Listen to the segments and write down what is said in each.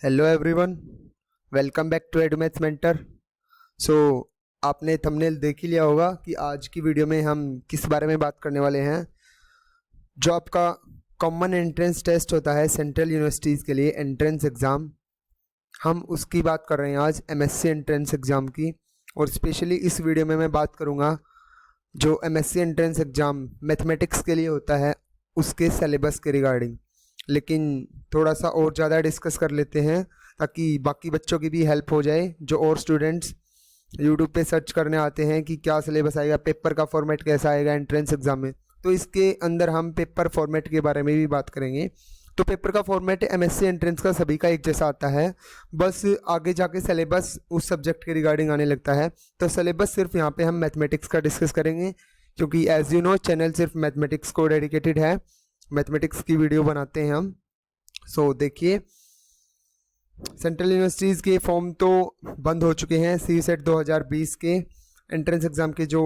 Hello everyone, welcome back to Edumaths mentor. So आपने thumbnail देख ही लिया होगा कि आज की वीडियो में हम किस बारे में बात करने वाले हैं। जो आपका कॉमन एंट्रेंस टेस्ट होता है सेंट्रल यूनिवर्सिटीज़ के लिए एंट्रेंस एग्ज़ाम, हम उसकी बात कर रहे हैं आज एमएससी एंट्रेंस एग्ज़ाम की। और स्पेशली इस वीडियो में मैं बात करूँगा जो एमएससी एंट्रेंस एग्ज़ाम मैथमेटिक्स के लिए होता है उसके सिलेबस के रिगार्डिंग। लेकिन थोड़ा सा और ज़्यादा डिस्कस कर लेते हैं ताकि बाकी बच्चों की भी हेल्प हो जाए, जो और स्टूडेंट्स यूट्यूब पे सर्च करने आते हैं कि क्या सिलेबस आएगा, पेपर का फॉर्मेट कैसा आएगा एंट्रेंस एग्ज़ाम में। तो इसके अंदर हम पेपर फॉर्मेट के बारे में भी बात करेंगे। तो पेपर का फॉर्मेट एमएससी एंट्रेंस का सभी का एक जैसा आता है, बस आगे जाके सिलेबस उस सब्जेक्ट के रिगार्डिंग आने लगता है। तो सिलेबस सिर्फ यहाँ पे हम मैथमेटिक्स का डिस्कस करेंगे, क्योंकि एज यू नो चैनल सिर्फ मैथमेटिक्स को डेडिकेटेड है, मैथमेटिक्स की वीडियो बनाते हैं हम। सो देखिए, सेंट्रल यूनिवर्सिटीज़ के फॉर्म तो बंद हो चुके हैं। CSET 2020 के एंट्रेंस एग्ज़ाम के जो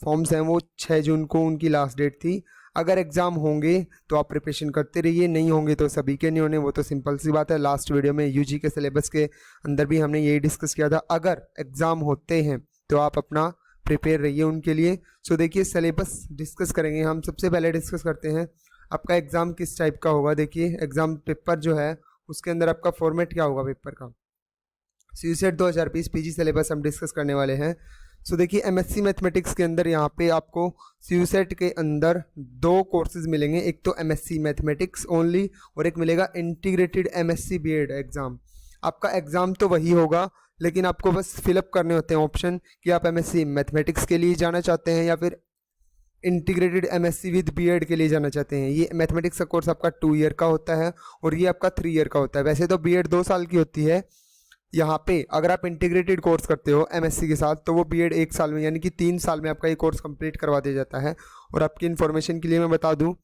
फॉर्म्स हैं वो 6 जून को उनकी लास्ट डेट थी। अगर एग्ज़ाम होंगे तो आप प्रिपरेशन करते रहिए, नहीं होंगे तो सभी के नहीं होने, वो तो सिंपल सी बात है। लास्ट वीडियो में यूजी के सिलेबस के अंदर भी हमने यही डिस्कस किया था। अगर एग्ज़ाम होते हैं तो आप अपना प्रिपेयर रहिए उनके लिए। सो देखिए, सिलेबस डिस्कस करेंगे हम। सबसे पहले डिस्कस करते हैं आपका एग्ज़ाम किस टाइप का होगा। देखिए, एग्ज़ाम पेपर जो है उसके अंदर आपका फॉर्मेट क्या होगा पेपर का। CSET 2020 पीजी सिलेबस हम डिस्कस करने वाले हैं। सो देखिए, एमएससी मैथमेटिक्स के अंदर यहाँ पे आपको CSET के अंदर 2 कोर्सेज मिलेंगे। एक तो एमएससी मैथमेटिक्स ओनली और एक मिलेगा इंटीग्रेटेड एमएससी बीएड एग्ज़ाम। आपका एग्ज़ाम तो वही होगा, लेकिन आपको बस फिलअप करने होते हैं ऑप्शन कि आप एमएससी मैथमेटिक्स के लिए जाना चाहते हैं या फिर इंटीग्रेटेड एमएससी विद बीएड के लिए जाना चाहते हैं। ये मैथमेटिक्स का कोर्स आपका 2 ईयर का होता है और ये आपका 3 ईयर का होता है। वैसे तो बीएड 2 साल की होती है। यहाँ पे अगर आप इंटीग्रेटेड कोर्स करते हो एमएससी के साथ तो वो बीएड 1 साल में, यानी कि 3 साल में आपका ये कोर्स कंप्लीट करवा दिया जाता है। और आपकी इन्फॉर्मेशन के लिए मैं बता दूँ,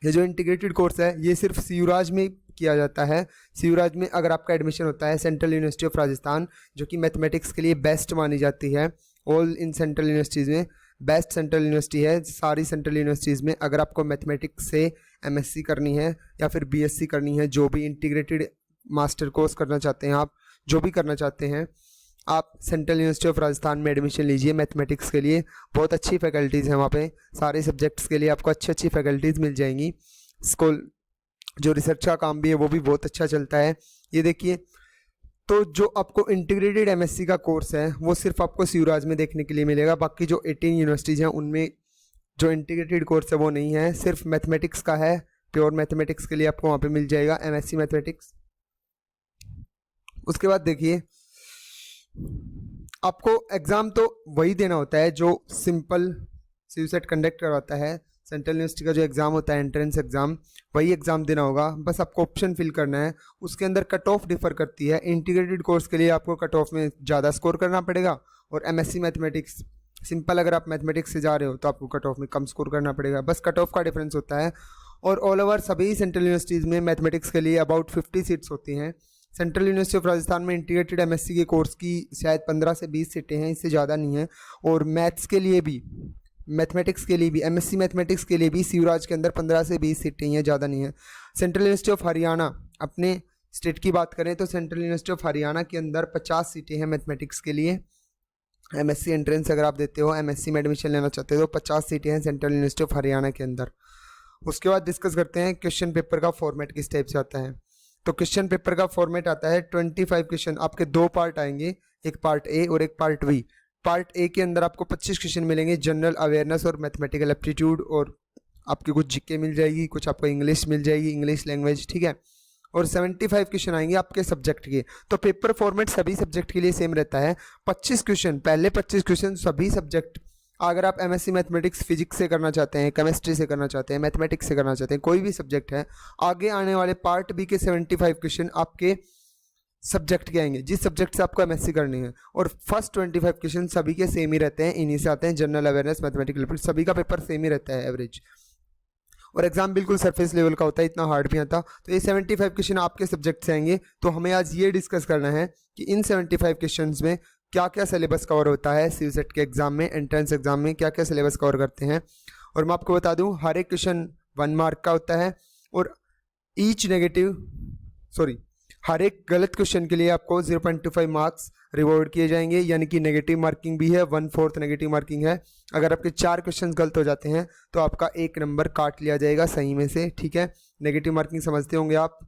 ये जो इंटीग्रेटेड कोर्स है ये सिर्फ सीयूराज में किया जाता है। सीयूराज में अगर आपका एडमिशन होता है, सेंट्रल यूनिवर्सिटी ऑफ राजस्थान, जो कि मैथमेटिक्स के लिए बेस्ट मानी जाती है ऑल इन सेंट्रल यूनिवर्सिटीज़ में, बेस्ट सेंट्रल यूनिवर्सिटी है सारी सेंट्रल यूनिवर्सिटीज़ में। अगर आपको मैथमेटिक्स से एमएससी करनी है या फिर बीएससी करनी है, जो भी इंटीग्रेटेड मास्टर कोर्स करना चाहते हैं, आप जो भी करना चाहते हैं, आप सेंट्रल यूनिवर्सिटी ऑफ राजस्थान में एडमिशन लीजिए। मैथमेटिक्स के लिए बहुत अच्छी फैकल्टीज़ हैं वहाँ पे, सारे सब्जेक्ट्स के लिए आपको अच्छी अच्छी फैकल्टीज़ मिल जाएंगी। स्कूल जो रिसर्च का काम भी है वो भी बहुत अच्छा चलता है। ये देखिए, तो जो आपको इंटीग्रेटेड एमएससी का कोर्स है वो सिर्फ आपको सीयूराज में देखने के लिए मिलेगा। बाकी जो 18 यूनिवर्सिटीज़ हैं उनमें जो इंटीग्रेटेड कोर्स है वो नहीं है, सिर्फ मैथमेटिक्स का है। प्योर मैथमेटिक्स के लिए आपको वहाँ पे मिल जाएगा एमएससी मैथमेटिक्स। उसके बाद देखिए, आपको एग्ज़ाम तो वही देना होता है जो सिंपल CSET कंडक्ट करवाता है। सेंट्रल यूनिवर्सिटी का जो एग्ज़ाम होता है एंट्रेंस एग्ज़ाम, वही एग्ज़ाम देना होगा। बस आपको ऑप्शन फिल करना है। उसके अंदर कट ऑफ डिफर करती है। इंटीग्रेटेड कोर्स के लिए आपको कट ऑफ में ज़्यादा स्कोर करना पड़ेगा, और एमएससी मैथमेटिक्स सिंपल अगर आप मैथमेटिक्स से जा रहे हो तो आपको कट ऑफ में कम स्कोर करना पड़ेगा। बस कट ऑफ का डिफरेंस होता है। और ऑल ओवर सभी सेंट्रल यूनिवर्सिटीज़ में मैथमेटिक्स के लिए अबाउट 50 सीट्स होती हैं। सेंट्रल यूनिवर्सिटी ऑफ राजस्थान में इंटीग्रेटेड एमएससी के कोर्स की शायद 15 से 20 सीटें हैं, इससे ज़्यादा नहीं है। और मैथ्स के लिए भी, मैथमेटिक्स के लिए भी, एमएससी मैथमेटिक्स के लिए भी सीयूराज के अंदर 15 से 20 सीटें हैं, ज़्यादा नहीं है। सेंट्रल यूनिवर्सिटी ऑफ हरियाणा, अपने स्टेट की बात करें तो सेंट्रल यूनिवर्सिटी ऑफ हरियाणा के अंदर 50 सीटें हैं मैथमेटिक्स के लिए। एमएससी एंट्रेंस अगर आप देते हो, एमएससी में एडमिशन लेना चाहते हो, तो 50 सीटें हैं सेंट्रल यूनिवर्सिटी ऑफ हरियाणा के अंदर। उसके बाद डिस्कस करते हैं क्वेश्चन पेपर का फॉर्मेट किस टाइप से आता है। तो क्वेश्चन पेपर का फॉर्मेट आता है 25 क्वेश्चन, आपके 2 पार्ट आएंगे, एक पार्ट ए और एक पार्ट बी। पार्ट ए के अंदर आपको 25 क्वेश्चन मिलेंगे, जनरल अवेयरनेस और मैथमेटिकल एप्टीट्यूड, और आपकी कुछ जीके मिल जाएगी, कुछ आपको इंग्लिश मिल जाएगी, इंग्लिश लैंग्वेज, ठीक है। और 75 क्वेश्चन आएंगे आपके सब्जेक्ट के। तो पेपर फॉर्मेट सभी सब्जेक्ट के लिए सेम रहता है। 25 क्वेश्चन, पहले 25 क्वेश्चन सभी सब्जेक्ट, अगर आप एमएससी मैथमेटिक्स फिजिक्स से करना चाहते हैं, केमिस्ट्री से करना चाहते हैं, मैथमेटिक्स से करना चाहते हैं, कोई भी सब्जेक्ट है, आगे आने वाले पार्ट बी के 75 क्वेश्चन आपके सब्जेक्ट के आएंगे, जिस सब्जेक्ट से आपको एमएससी करनी है। और फर्स्ट 25 क्वेश्चन सभी के सेम ही रहते हैं, इन्हीं से आते हैं। जनरल अवेयरनेस, मैथमेटिकल, सभी का पेपर सेम ही रहता है एवरेज। और एग्जाम बिल्कुल सरफेस लेवल का होता है, इतना हार्ड भी आता। तो ये 75 क्वेश्चन आपके सब्जेक्ट से आएंगे। तो हमें आज ये डिस्कस करना है कि इन 75 क्वेश्चन में क्या क्या सिलेबस कवर होता है। CSET के एग्जाम में, एंट्रेंस एग्जाम में क्या क्या सिलेबस कवर करते हैं। और मैं आपको बता दूं, हर एक क्वेश्चन 1 मार्क का होता है, और हर एक गलत क्वेश्चन के लिए आपको 0.25 मार्क्स रिवॉर्ड किए जाएंगे, यानी कि नेगेटिव मार्किंग भी है, 1/4 नेगेटिव मार्किंग है। अगर आपके 4 क्वेश्चन गलत हो जाते हैं तो आपका 1 नंबर काट लिया जाएगा सही में से, ठीक है। नेगेटिव मार्किंग समझते होंगे आप।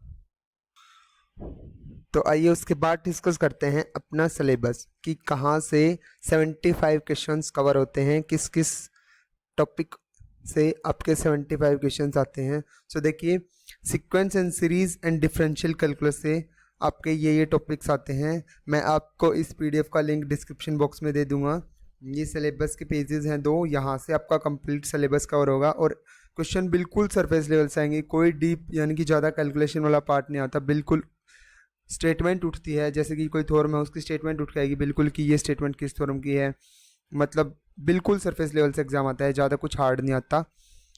तो आइए उसके बाद डिस्कस करते हैं अपना सिलेबस कि कहाँ से 75 क्वेश्चंस कवर होते हैं, किस किस टॉपिक से आपके 75 क्वेश्चंस आते हैं। सो देखिए, sequence and series and differential calculus से आपके ये टॉपिक्स आते हैं। मैं आपको इस पीडीएफ का लिंक डिस्क्रिप्शन बॉक्स में दे दूंगा। ये सिलेबस के पेजेस हैं 2, यहाँ से आपका कंप्लीट सिलेबस कवर होगा और क्वेश्चन बिल्कुल सरफेस लेवल से आएंगे, कोई डीप यानी कि ज़्यादा कैलकुलेशन वाला पार्ट नहीं आता। बिल्कुल स्टेटमेंट उठती है, जैसे कि कोई थ्योरम है उसकी स्टेटमेंट उठ के आएगी बिल्कुल कि ये स्टेटमेंट किस थ्योरम की है, मतलब बिल्कुल सरफेस लेवल से एग्जाम आता है, ज़्यादा कुछ हार्ड नहीं आता।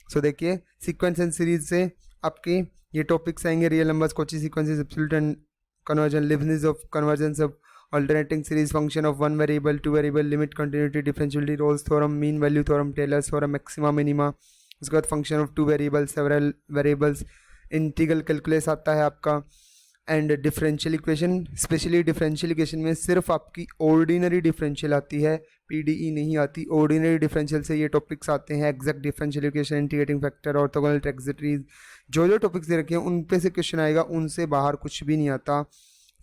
सो देखिए, सीक्वेंस एंड सीरीज से आपके ये टॉपिक्स आएंगे, real numbers, Cauchy sequences, absolute and conversion, Leibniz of convergence of alternating series function of 1 variable, 2 variable, limit, continuity, differentiality, Rolle's theorem, mean value theorem, Taylor's theorem, maxima minima. उसके बाद function of 2 variable, several variables, integral calculus आता है आपका, and differential equation. Specially differential equation में सिर्फ आपकी ordinary differential आती है, पीडीई नहीं आती। ऑर्डिनरी डिफरेंशियल से ये टॉपिक्स आते हैं, exact differential equation, integrating factor, orthogonal transitive, जो टॉपिक्स दे रखे हैं उन पे से क्वेश्चन आएगा, उनसे बाहर कुछ भी नहीं आता।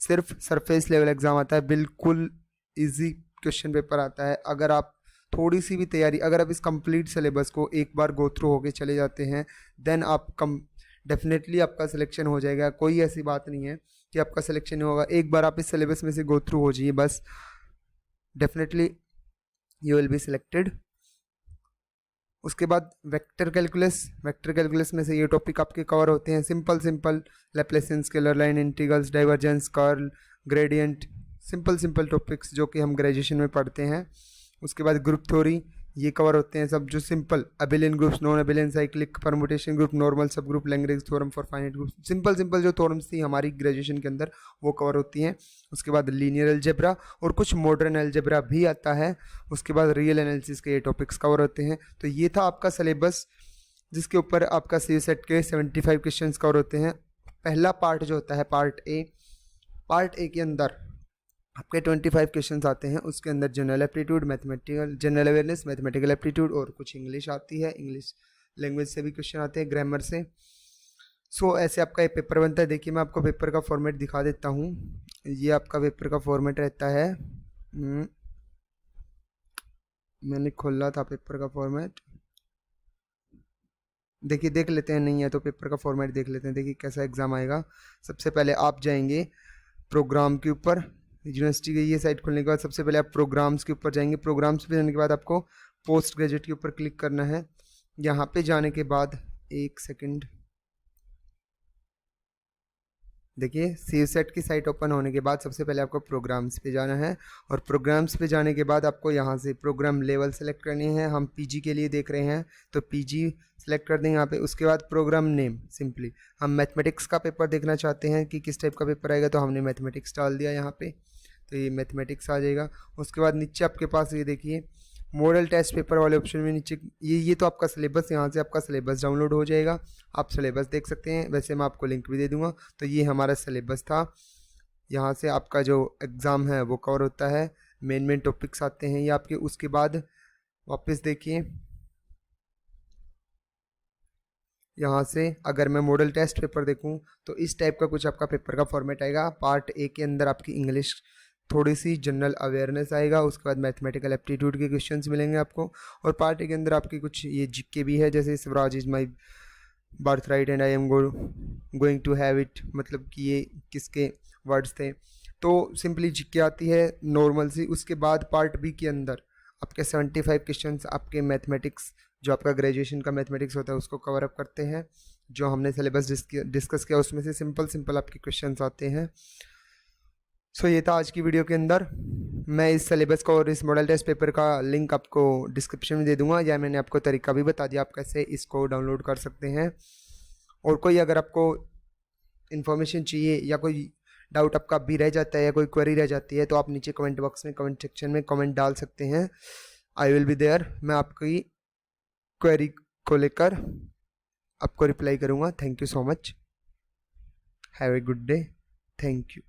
सिर्फ सरफेस लेवल एग्जाम आता है, बिल्कुल ईजी क्वेश्चन पेपर आता है। अगर आप थोड़ी सी भी तैयारी, अगर आप इस कंप्लीट सिलेबस को एक बार गो थ्रू होके चले जाते हैं, देन आप डेफिनेटली आपका सिलेक्शन हो जाएगा। कोई ऐसी बात नहीं है कि आपका सिलेक्शन नहीं होगा, एक बार आप इस सिलेबस में से गो थ्रू हो जाइए बस, definitely you will be selected. उसके बाद वेक्टर कैलकुलस में से ये टॉपिक आपके कवर होते हैं, simple Laplacian, scalar line, integrals, divergence, curl, gradient, simple topics जो कि हम ग्रेजुएशन में पढ़ते हैं। उसके बाद ग्रुप थ्योरी, ये कवर होते हैं सब जो simple, abelian groups, non abelian, cyclic, permutation group, normal subgroup, Lagrange theorem for finite group, simple जो थ्योरम्स थी हमारी ग्रेजुएशन के अंदर वो कवर होती हैं। उसके बाद लीनियर अलजेब्रा और कुछ मॉडर्न अलजेब्रा भी आता है। उसके बाद रियल एनालिसिस के ये टॉपिक्स कवर होते हैं। तो ये था आपका सिलेबस जिसके ऊपर आपका सी सेट के 75 क्वेश्चन कवर होते हैं। पहला पार्ट जो होता है पार्ट ए के अंदर आपके 25 क्वेश्चंस आते हैं। उसके अंदर general aptitude, mathematical, general awareness, mathematical aptitude और कुछ इंग्लिश आती है, इंग्लिश लैंग्वेज से भी क्वेश्चन आते हैं, ग्रामर से। सो ऐसे आपका ये पेपर बनता है। देखिए मैं आपको पेपर का फॉर्मेट दिखा देता हूँ। ये आपका पेपर का फॉर्मेट रहता है, मैंने खोला था पेपर का फॉर्मेट, देखिए देख लेते हैं, नहीं है तो पेपर का फॉर्मेट देख लेते हैं। देखिए कैसा एग्ज़ाम आएगा। सबसे पहले आप जाएंगे प्रोग्राम के ऊपर, यूनिवर्सिटी की ये साइट खोलने के बाद सबसे पहले आप प्रोग्राम्स के ऊपर जाएंगे। प्रोग्राम्स पे जाने के बाद आपको पोस्ट ग्रेजुएट के ऊपर क्लिक करना है। यहाँ पे जाने के बाद एक सेकंड, देखिए सी सेट की साइट ओपन होने के बाद सबसे पहले आपको प्रोग्राम्स पे जाना है और प्रोग्राम्स पे जाने के बाद आपको यहाँ से प्रोग्राम लेवल सेलेक्ट करनी है। हम पीजी के लिए देख रहे हैं तो पीजी सेलेक्ट कर देंगे यहाँ पे। उसके बाद प्रोग्राम नेम, सिंपली हम मैथमेटिक्स का पेपर देखना चाहते हैं कि किस टाइप का पेपर आएगा, तो हमने मैथमेटिक्स डाल दिया यहाँ पे, तो ये मैथमेटिक्स आ जाएगा। उसके बाद नीचे आपके पास ये देखिए मॉडल टेस्ट पेपर वाले ऑप्शन में नीचे ये तो आपका सिलेबस, यहाँ से आपका सिलेबस डाउनलोड हो जाएगा, आप सिलेबस देख सकते हैं। वैसे मैं आपको लिंक भी दे दूंगा। तो ये हमारा सिलेबस था, यहाँ से आपका जो एग्ज़ाम है वो कवर होता है, मेन टॉपिक्स आते हैं ये आपके। उसके बाद वापस देखिए यहाँ से अगर मैं मॉडल टेस्ट पेपर देखूँ तो इस टाइप का कुछ आपका पेपर का फॉर्मेट आएगा। पार्ट ए के अंदर आपकी इंग्लिश, थोड़ी सी जनरल अवेयरनेस आएगा। उसके बाद मैथमेटिकल एप्टीट्यूड के क्वेश्चंस मिलेंगे आपको। और पार्ट ए के अंदर आपकी कुछ ये जीके भी है, जैसे Swaraj is my birthright and I am going to have it, मतलब कि ये किसके वर्ड्स थे, तो सिंपली जीके आती है नॉर्मल सी। उसके बाद पार्ट बी के अंदर आपके 75 क्वेश्चंस आपके मैथमेटिक्स, जो आपका ग्रेजुएशन का मैथमेटिक्स होता है उसको कवर अप करते हैं। जो हमने सिलेबस डिस्कस किया उसमें से सिंपल आपके क्वेश्चंस आते हैं। सो ये था आज की वीडियो के अंदर। मैं इस सिलेबस का और इस मॉडल टेस्ट पेपर का लिंक आपको डिस्क्रिप्शन में दे दूंगा, या मैंने आपको तरीका भी बता दिया आप कैसे इसको डाउनलोड कर सकते हैं। और कोई अगर आपको इन्फॉर्मेशन चाहिए या कोई डाउट आपका भी रह जाता है या कोई क्वेरी रह जाती है तो आप नीचे कमेंट बॉक्स में, कमेंट सेक्शन में कमेंट डाल सकते हैं। आई विल बी देयर, मैं आपकी क्वेरी को लेकर आपको रिप्लाई करूँगा। Thank you so much, have a good day. Thank you.